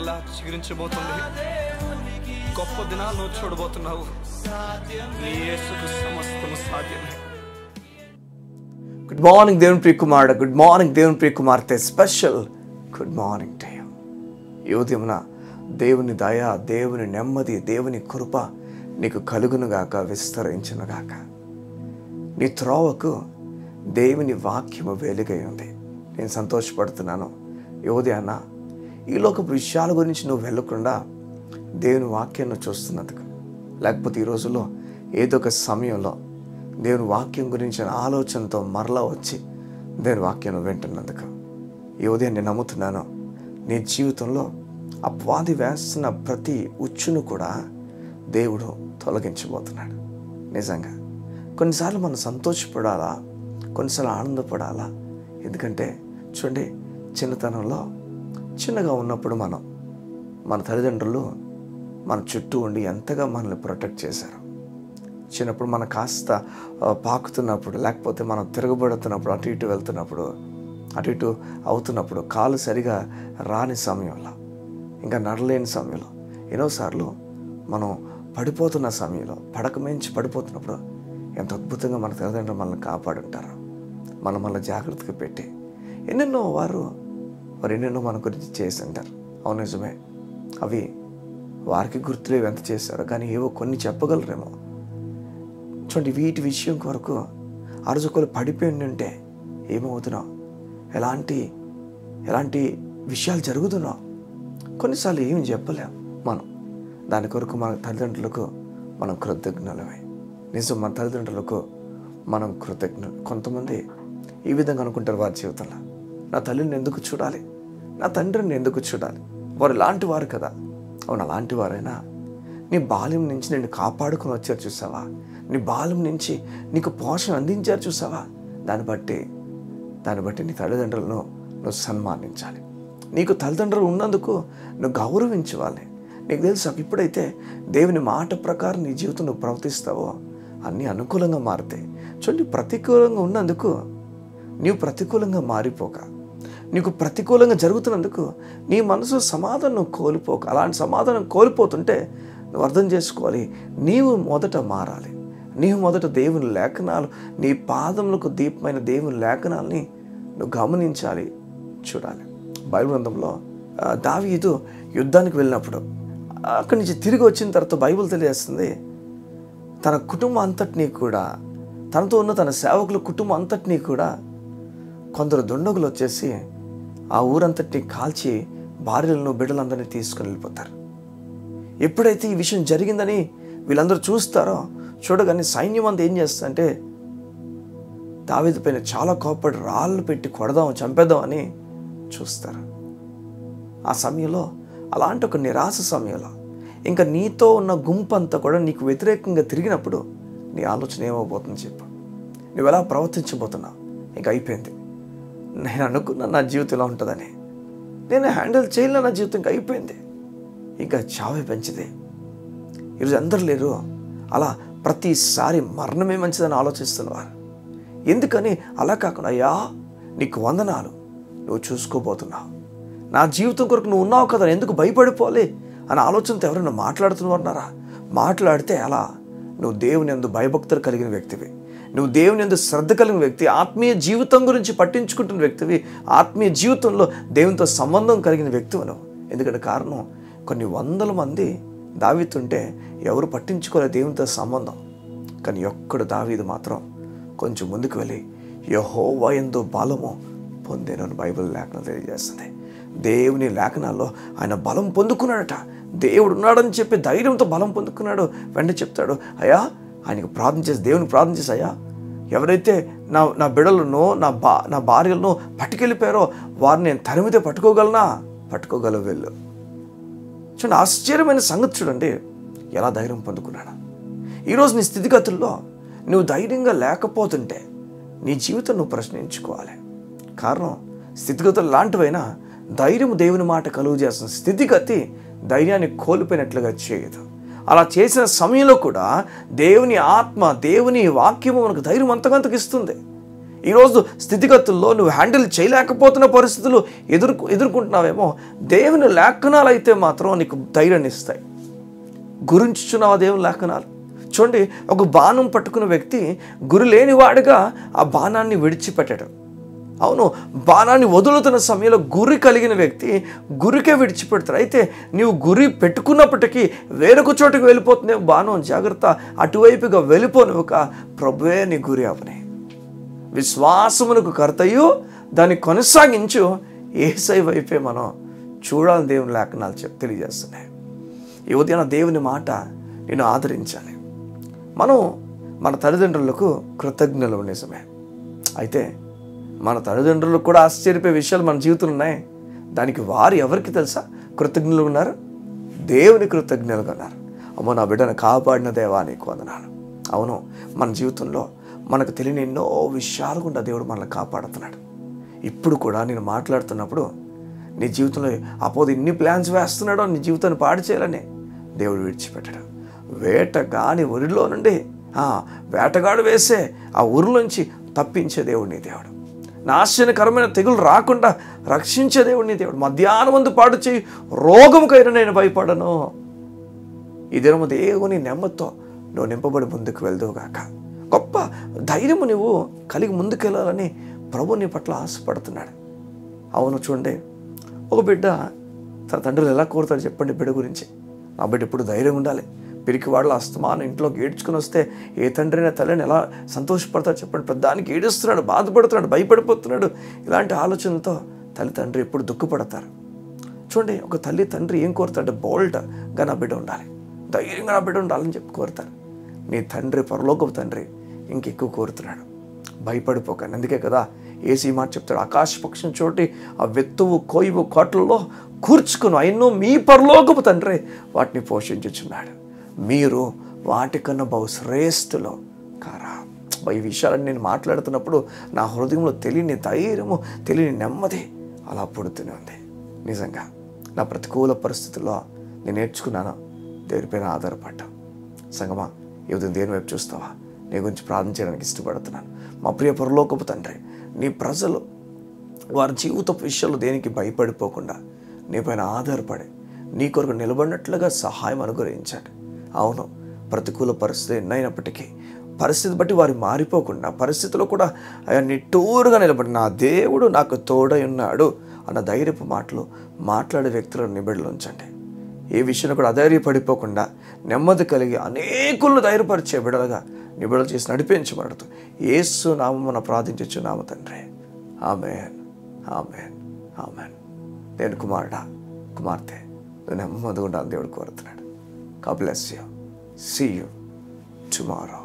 మరలా చిగురించబోతుంది. గొప్ప దినాలను చూడబోతున్నావు. నీ యేసుకు సమస్తము సాధ్యమే. గుడ్ మార్నింగ్ దేవుని ప్రియ కుమారుడు, గుడ్ మార్నింగ్ దేవుని ప్రియ కుమార్తె. Special good morning to you. ఈ ఉదయమున దేవుని దయ, దేవుని నెమ్మది, దేవుని కృప నీకు కలుగునుగాక, విస్తరించునుగాక. నీ త్రోవకు దేవుని వాక్యము వెలుగై ఉంది. నేను సంతోషపడుతున్నాను. ఈ ఉదయాన ఈ లోకపు విషయాల గురించి నువ్వు వెళ్ళకుండా దేవుని వాక్యాన్ని చూస్తున్నందుకు, లేకపోతే ఈ రోజుల్లో ఏదో ఒక సమయంలో దేవుని వాక్యం గురించిన ఆలోచనతో మరలా వచ్చి దేవుని వాక్యాన్ని వింటున్నందుకు ఈ ఉదయం నేను నమ్ముతున్నాను, నీ జీవితంలో అపవాది వేస్తున్న ప్రతి ఉచ్చును కూడా దేవుడు తొలగించబోతున్నాడు. నిజంగా కొన్నిసార్లు మనం సంతోషపడాలా, కొన్నిసార్లు ఆనందపడాలా. ఎందుకంటే చూడండి, చిన్నతనంలో చిన్నగా ఉన్నప్పుడు మన తల్లిదండ్రులు మన చుట్టూ ఉండి ఎంతగా మనల్ని ప్రొటెక్ట్ చేశారు. చిన్నప్పుడు మనం కాస్త పాకుతున్నప్పుడు, లేకపోతే మనం తిరగబడుతున్నప్పుడు, అటు ఇటు వెళ్తున్నప్పుడు, అటు ఇటు అవుతున్నప్పుడు, కాలు సరిగా రాని సమయంలో, ఇంకా నడలేని సమయంలో, ఎన్నోసార్లు మనం పడిపోతున్న సమయంలో, పడక మించి పడిపోతున్నప్పుడు ఎంత అద్భుతంగా మన తల్లిదండ్రులు మనల్ని కాపాడుంటారు. మళ్ళీ జాగ్రత్తగా పెట్టి ఎన్నెన్నో వారు ఎన్నెన్నో మన గురించి చేసి ఉంటారు. అవును, నిజమే. అవి వారికి గుర్తులేవి ఎంత చేశారో, కానీ ఏవో కొన్ని చెప్పగలరేమో. చూడండి, వీటి విషయం కొరకు ఆ రోజు ఒకళ్ళు పడిపోయి ఉంటే ఏమవుతున్నావు, ఎలాంటి విషయాలు జరుగుతున్నావు, కొన్నిసార్లు ఏమి చెప్పలేము మనం. దాని కొరకు మన తల్లిదండ్రులకు మనం కృతజ్ఞులమే. నిజం, మన తల్లిదండ్రులకు మనం కృతజ్ఞులు. కొంతమంది ఈ విధంగా అనుకుంటారు వారి జీవితంలో, నా తల్లిని ఎందుకు చూడాలి, నా తండ్రిని ఎందుకు చూడాలి, వారు ఇలాంటి వారు కదా. అవును, అలాంటి వారైనా నీ బాల్యం నుంచి నిన్ను కాపాడుకొని వచ్చారు చూసావా, నీ బాల్యం నుంచి నీకు పోషణ అందించారు చూసావా, దాన్ని బట్టి నీ తల్లిదండ్రులను నువ్వు సన్మానించాలి. నీకు తల్లిదండ్రులు ఉన్నందుకు నువ్వు గౌరవించాలి. నీకు తెలుసు, ఇప్పుడైతే దేవుని మాట ప్రకారం నీ జీవితం నువ్వు ప్రవర్తిస్తావో అన్నీ అనుకూలంగా మారుతాయి. చూడండి, ప్రతికూలంగా ఉన్నందుకు నీవు ప్రతికూలంగా మారిపోక, నీకు ప్రతికూలంగా జరుగుతున్నందుకు నీ మనసు సమాధానం కోల్పోక, అలాంటి సమాధానం కోల్పోతుంటే నువ్వు అర్థం చేసుకోవాలి, నీవు మొదట మారాలి. నీవు మొదట దేవుని లేఖనాలు, నీ పాదములకు దీపమైన దేవుని లేఖనాలని నువ్వు గమనించాలి, చూడాలి. బైబిల్ గ్రంథంలో దావీదు యుద్ధానికి వెళ్ళినప్పుడు అక్కడి నుంచి తిరిగి వచ్చిన తర్వాత బైబిల్ తెలియజేస్తుంది, తన కుటుంబం అంతటినీ కూడా, తనతో ఉన్న తన సేవకుల కుటుంబం అంతటినీ కూడా కొందరు దుండగులు వచ్చేసి ఆ ఊరంతటిని కాల్చి భార్యలను బిడ్డలందరినీ తీసుకుని వెళ్ళిపోతారు. ఎప్పుడైతే ఈ విషయం జరిగిందని వీళ్ళందరూ చూడగానే సైన్యం అంతా ఏం చేస్తుందంటే దావీదు పైన చాలా కోపడి రాళ్ళు పెట్టి కొడదాం, చంపేద్దామని చూస్తారు. ఆ సమయంలో, అలాంటి ఒక నిరాశ సమయంలో, ఇంకా నీతో ఉన్న గుంపంతా కూడా నీకు వ్యతిరేకంగా తిరిగినప్పుడు నీ ఆలోచన ఏమవుతుందని చెప్పు. నువ్వు ఎలా ప్రవర్తించబోతున్నావు, ఇంకా అయిపోయింది. నేను అనుకున్నా నా జీవితం ఇలా ఉంటుందని, నేను హ్యాండిల్ చేయలే, నా జీవితం ఇంకా అయిపోయింది, ఇంకా చావే పెంచిదే. ఈరోజు అందరూ లేరు అలా ప్రతిసారి మరణమే మంచిదని ఆలోచిస్తున్నవారు. ఎందుకని అలా కాకుండా, అయ్యా నీకు వందనాలు, నువ్వు చూసుకోబోతున్నావు, నా జీవితం కొరకు నువ్వు ఉన్నావు కదా, ఎందుకు భయపడిపోవాలి అని ఆలోచనతో ఎవరైనా మాట్లాడుతున్నారా? మాట్లాడితే అలా నువ్వు దేవుని యందు భయభక్తులు కలిగిన వ్యక్తివి, నువ్వు దేవుని యందు శ్రద్ధ కలిగిన వ్యక్తి, ఆత్మీయ జీవితం గురించి పట్టించుకుంటున్న వ్యక్తివి, ఆత్మీయ జీవితంలో దేవునితో సంబంధం కలిగిన వ్యక్తివి నువ్వు. ఎందుకంటే కారణం, కొన్ని వందల మంది దావీదుంటే ఎవరు పట్టించుకోలే దేవునితో సంబంధం. కానీ ఒక్కడు దావీదు మాత్రం కొంచెం ముందుకు వెళ్ళి యెహోవా యందు బలము పొందెనని బైబిల్ లేఖనం తెలియజేస్తుంది. దేవుని లేఖనాల్లో ఆయన బలం పొందుకున్నాడట. దేవుడు ఉన్నాడని చెప్పి ధైర్యంతో బలం పొందుకున్నాడు. వెంటనే చెప్తాడు, అయ్యా ఆయనకు ప్రార్థన చేసి, దేవుని ప్రార్థన చేసి, అయ్యా ఎవరైతే నా బిడ్డలను, నా భార్యలను పట్టుకెళ్ళిపోయారో వారిని నేను తరిమితే పట్టుకోగలవు వెళ్ళు. చూడండి, ఆశ్చర్యమైన సంగతి చూడండి, ఎలా ధైర్యం పొందుకున్నాడు. ఈరోజు నీ స్థితిగతుల్లో నువ్వు ధైర్యంగా లేకపోతుంటే నీ జీవితం నువ్వు ప్రశ్నించుకోవాలి. కారణం, స్థితిగతులు లాంటివైనా ధైర్యం దేవుని మాట కలుగు చేస్తున్న స్థితిగతి ధైర్యాన్ని కోల్పోయినట్లుగా చేయదు. అలా చేసిన సమయంలో కూడా దేవుని ఆత్మ, దేవుని వాక్యము మనకు ధైర్యం అంతకంతకు ఇస్తుంది. ఈరోజు స్థితిగతుల్లో నువ్వు హ్యాండిల్ చేయలేకపోతున్న పరిస్థితులు ఎదుర్కొంటున్నావేమో, దేవుని లేఖనాలు అయితే మాత్రం నీకు ధైర్యాన్ని ఇస్తాయి. గురించుచున్నావా దేవుని లేఖనాలు? చూడండి, ఒక బాణం పట్టుకున్న వ్యక్తి గురి లేనివాడుగా ఆ బాణాన్ని విడిచిపెట్టాడు. అవును, బాణాన్ని వదులుతున్న సమయంలో గురి కలిగిన వ్యక్తి గురికే విడిచిపెడతాడు. అయితే నీవు గురి పెట్టుకున్నప్పటికీ వేరొక చోటుకు వెళ్ళిపోతుంది బాణం, జాగ్రత్త, అటువైపుగా వెళ్ళిపోనివ్వక ప్రభువే నీ గురి అవని. విశ్వాసమునకు కర్తయు దాన్ని కొనసాగించు యేసయ్య వైపే మనం చూడాలని దేవుని లేఖనాలు తెలియజేస్తున్నాయి. ఈ ఉదయం దేవుని మాట నేను ఆదరించాలి. మనం మన తల్లిదండ్రులకు కృతజ్ఞులు నిజమే. అయితే మన తల్లిదండ్రులకు కూడా ఆశ్చర్యపోయే విషయాలు మన జీవితంలో ఉన్నాయి. దానికి వారు ఎవరికి తెలుసా కృతజ్ఞులు ఉన్నారు? దేవుని కృతజ్ఞులుగా ఉన్నారు. అమ్మో, నా బిడ్డను కాపాడిన దేవా నీకు వందనాలు. అవును, మన జీవితంలో మనకు తెలియని ఎన్నో విషయాలు గుండా దేవుడు మనల్ని కాపాడుతున్నాడు. ఇప్పుడు కూడా నేను మాట్లాడుతున్నప్పుడు నీ జీవితంలో అపోది ఎన్ని ప్లాన్స్ వేస్తున్నాడో నీ జీవితాన్ని పాడు చేయాలని దేవుడు విడిచిపెట్టాడు. వేటగాని ఊరిలో నుండి వేటగాడు వేసే ఆ ఊరిలోంచి తప్పించే దేవుడు నీ దేవుడు. నాశనకరమైన తెగులు రాకుండా రక్షించే దేవుడు నీ దేవుడు. మధ్యాహ్నం ముందు పాడు చేయి రోగముకైనా నేను భయపడను. ఈ దినము దేవుని నెమ్మదితో నువ్వు నింపబడి ముందుకు వెళ్దువుగాక. గొప్ప ధైర్యము నువ్వు కలిగి ముందుకెళ్ళాలని ప్రభు నీ పట్ల ఆశపడుతున్నాడు. అవును, చూడండి, ఒక బిడ్డ తన తండ్రులు ఎలా కోరుతాడు చెప్పండి బిడ్డ గురించి? ఆ బిడ్డ ఇప్పుడు ధైర్యం ఉండాలి. పిరికి వాళ్ళు అస్తమానం ఇంట్లోకి ఏడ్చుకుని వస్తే ఏ తండ్రిని తల్లిని ఎలా సంతోషపడతాడు చెప్పండి? ప్రధానికి ఏడుస్తున్నాడు, బాధపడుతున్నాడు, భయపడిపోతున్నాడు. ఇలాంటి ఆలోచనలతో తల్లి తండ్రి ఎప్పుడు దుఃఖపడతారు. చూడండి, ఒక తల్లి తండ్రి ఏం కోరుతాడు? బోల్డ్గా నా బిడ్డ ఉండాలి, ధైర్యంగా నా బిడ్డ ఉండాలని చెప్పి కోరుతారు. నీ తండ్రి, పరలోకపు తండ్రి ఇంకెక్కువ కోరుతున్నాడు. భయపడిపోకండి. అందుకే కదా ఏసీ మాట చెప్తాడు, ఆకాశ పక్షం చోటి ఆ వెత్తువు కోయివు కోటల్లో కూర్చుకుని అయినో మీ పరలోకపు తండ్రి వాటిని పోషించుచున్నాడు. మీరు వాటికన్నా బహుశ్రేష్ఠులో కారా. ఈ విషయాలను నేను మాట్లాడుతున్నప్పుడు నా హృదయంలో తెలియని ధైర్యము, తెలియని నెమ్మది అలా పుడుతూనే ఉంది. నిజంగా నా ప్రతికూల పరిస్థితుల్లో నేను నేర్చుకున్నాను దేవుడిపైన ఆధారపడ్డా. సంగమా, ఈ ఉదయం దేని వైపు చూస్తావా? నీ గురించి ప్రార్థన చేయడానికి ఇష్టపడుతున్నాను. మా ప్రియ పరలోకపు తండ్రి, నీ ప్రజలు వారి జీవితపు విషయాలు దేనికి భయపడిపోకుండా నీ పైన ఆధారపడి నీ కొరకు నిలబడినట్లుగా సహాయం అనుగ్రహించండి. అవును, ప్రతికూల పరిస్థితి ఎన్నైనప్పటికీ పరిస్థితి బట్టి వారు మారిపోకుండా పరిస్థితిలో కూడా నిట్టూరుగా నిలబడి నా దేవుడు నాకు తోడై ఉన్నాడు అన్న ధైర్యపు మాటలు మాట్లాడే వ్యక్తులను నిబిడలు ఉంచండి. ఏ విషయంలో కూడా అధైర్యపడిపోకుండా నెమ్మది కలిగి అనేకులను ధైర్యపరిచే బిడలుగా నిబిడలు చేసి నడిపించబడుతూ యేసు నామమున ప్రార్థించుచున్నాము తండ్రి. ఆమేన్, ఆమేన్, ఆమేన్. దేవుని కుమారుడా, కుమార్తె, నువ్వు నెమ్మదిగా ఉండాలని దేవుడు కోరుతున్నాడు. God bless you. See you tomorrow.